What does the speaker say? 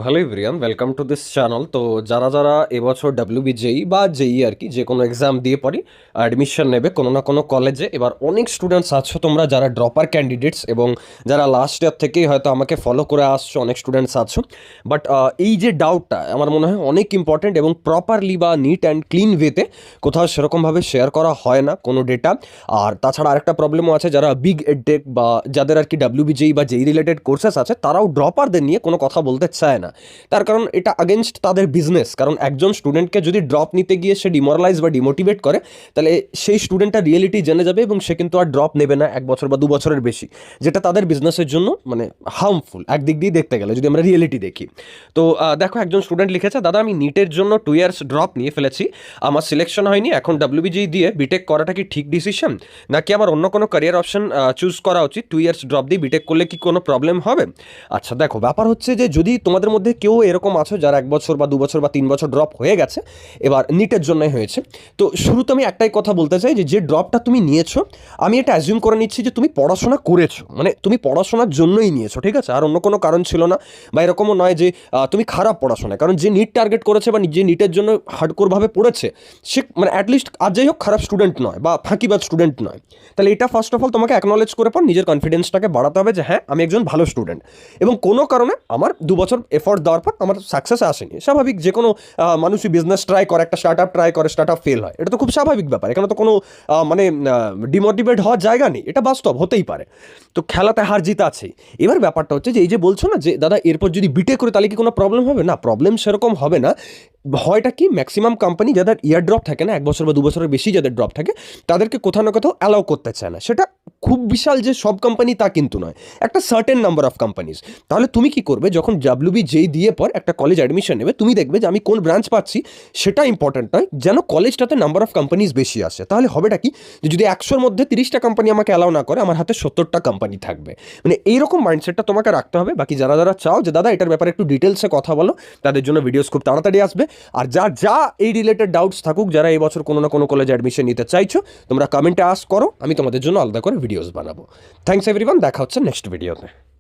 Hello everyone, welcome to this channel. তো যারা যারা এবছর ডাব্লিউবিজেই বা জেই আর কি যে কোনো এক্সাম দিয়ে পরে অ্যাডমিশন নেবে কোনো না কোনো কলেজে, এবার অনেক স্টুডেন্টস আছো তোমরা যারা ড্রপার ক্যান্ডিডেটস এবং যারা লাস্ট ইয়ার থেকেই হয়তো আমাকে ফলো করে আসছো, অনেক স্টুডেন্টস আছো। বাট এই যে ডাউটটা আমার মনে হয় অনেক ইম্পর্ট্যান্ট এবং প্রপারলি বা নিট অ্যান্ড ক্লিন ওয়েতে কোথাও সেরকমভাবে শেয়ার করা হয় না কোনো ডেটা। আর তাছাড়া আরেকটা প্রবলেমও আছে, যারা বিগ এডটেক বা যাদের আর কি ডাব্লিউবিজেই বা জেই রিলেটেড কোর্সেস আছে তারাও ড্রপারদের নিয়ে কোনো কথা বলতে চায় না। তার কারণ এটা আগেনস্ট তাদের বিজনেস। কারণ একজন স্টুডেন্টকে যদি ড্রপ নিতে গিয়ে সে ডিমোরালাইজ বা ডিমোটিভেট করে, তাহলে সেই স্টুডেন্টটা রিয়েলিটি জেনে যাবে এবং সে কিন্তু আর ড্রপ নেবে না 1 বছর বা 2 বছরের বেশি, যেটা তাদের বিজনেসের জন্য মানে হার্মফুল একদিক দিয়ে দেখতে গেলে যদি আমরা রিয়েলিটি দেখি। তো দেখো, একজন স্টুডেন্ট লিখেছে, দাদা আমি নিটের জন্য 2 ইয়ার্স ড্রপ নিয়ে ফেলেছি, আমার সিলেকশন হয়নি, এখন ডাব্লিউবিজি দিয়ে বিটেক করাটা কি ঠিক ডিসিশন, নাকি আমার অন্য কোনো ক্যারিয়ার অপশন চুজ করা উচিত? 2 ইয়ার্স ড্রপ দিয়ে বিটেক করলে কি কোনো প্রবলেম হবে? আচ্ছা দেখো, ব্যাপার হচ্ছে যে যদি তোমাদের মধ্যে কেউ এরকম আছো যার 1 বছর বা 2 বছর বা 3 বছর ড্রপ হয়ে গেছে, এবার নিটের জন্যই হয়েছে, তো শুরুতে আমি একটাই কথা বলতে চাই যে যে ড্রপটা তুমি নিয়েছো, আমি এটা অ্যাজিউম করে নিচ্ছি যে তুমি পড়াশোনা করেছো, মানে তুমি পড়াশোনার জন্যই নিয়েছো, ঠিক আছে? আর অন্য কোনো কারণ ছিল না, বা এরকমও নয় যে তুমি খারাপ পড়াশোনায়, কারণ যে নিট টার্গেট করেছে বা যে নিটের জন্য হার্ডকোরভাবে পড়েছে সে মানে অ্যাটলিস্ট আর যাই হোক খারাপ স্টুডেন্ট নয় বা ফাঁকিবাজ স্টুডেন্ট নয়। তাহলে এটা ফার্স্ট অফ অল তোমাকে অ্যাকনলেজ করে পর নিজের কনফিডেন্সটাকে বাড়াতে হবে যে হ্যাঁ আমি একজন ভালো স্টুডেন্ট, এবং কোনো কারণে আমার 2 বছর এফোর্ট দেওয়ার পর আমার সাকসেস আসেনি। স্বাভাবিক, যে কোনো মানুষই বিজনেস ট্রাই করে, একটা স্টার্ট আপ ট্রাই করে, স্টার্ট আপ ফেল হয়, এটা তো খুব স্বাভাবিক ব্যাপার, এখানে তো কোনো মানে ডিমোটিভেট হওয়ার জায়গা নেই, এটা বাস্তব, হতেই পারে। তো খেলাতে হার জিত আছেই। এবার ব্যাপারটা হচ্ছে যে এই যে বলছো না যে দাদা এরপর যদি বিটে করে তাহলে কি কোনো প্রবলেম হবে, না প্রবলেম সেরকম হবে না। হয়টা কি, ম্যাক্সিমাম কোম্পানি যাদের ইয়ার ড্রপ থাকে না, 1 বছর বা 2 বছরের বেশি যাদের ড্রপ থাকে, তাদেরকে কোথাও না কোথাও অ্যালাউ করতে চায় না। সেটা খুব বিশাল যে সব কোম্পানি তা কিন্তু নয়, একটা সার্টেন নাম্বার অফ কোম্পানিজ। তাহলে তুমি কি করবে, যখন ডাব্লিউবি যেই দিয়ে পর একটা কলেজ অ্যাডমিশন নেবে, তুমি দেখবে যে আমি কোন ব্রাঞ্চ পাচ্ছি সেটা ইম্পর্টেন্ট নয়, যেন কলেজটাতে নাম্বার অফ কোম্পানিজ বেশি আসে। তাহলে হবেটা কি, যে যদি 100-র মধ্যে 30টা কোম্পানি আমাকে অ্যালাউ না করে, আমার হাতে 70টা কোম্পানি থাকবে। মানে এইরকম মাইন্ডসেটটা তোমাকে রাখতে হবে। বাকি যারা যারা চাও যে দাদা এটার ব্যাপারে একটু ডিটেলসে কথা বলো, তাদের জন্য ভিডিওস খুব তাড়াতাড়ি আসবে। আর যা যা এই রিলেটেড ডাউটস থাকুক, যারা এই বছর কোনো না কোনো কলেজে অ্যাডমিশন নিতে চাইছো, তোমরা কমেন্টে আস্ক করো, আমি তোমাদের জন্য আলাদা করে ভিডিওস বানাবো। থ্যাংকস এভরিওয়ান, দেখা হচ্ছে নেক্সট ভিডিওতে।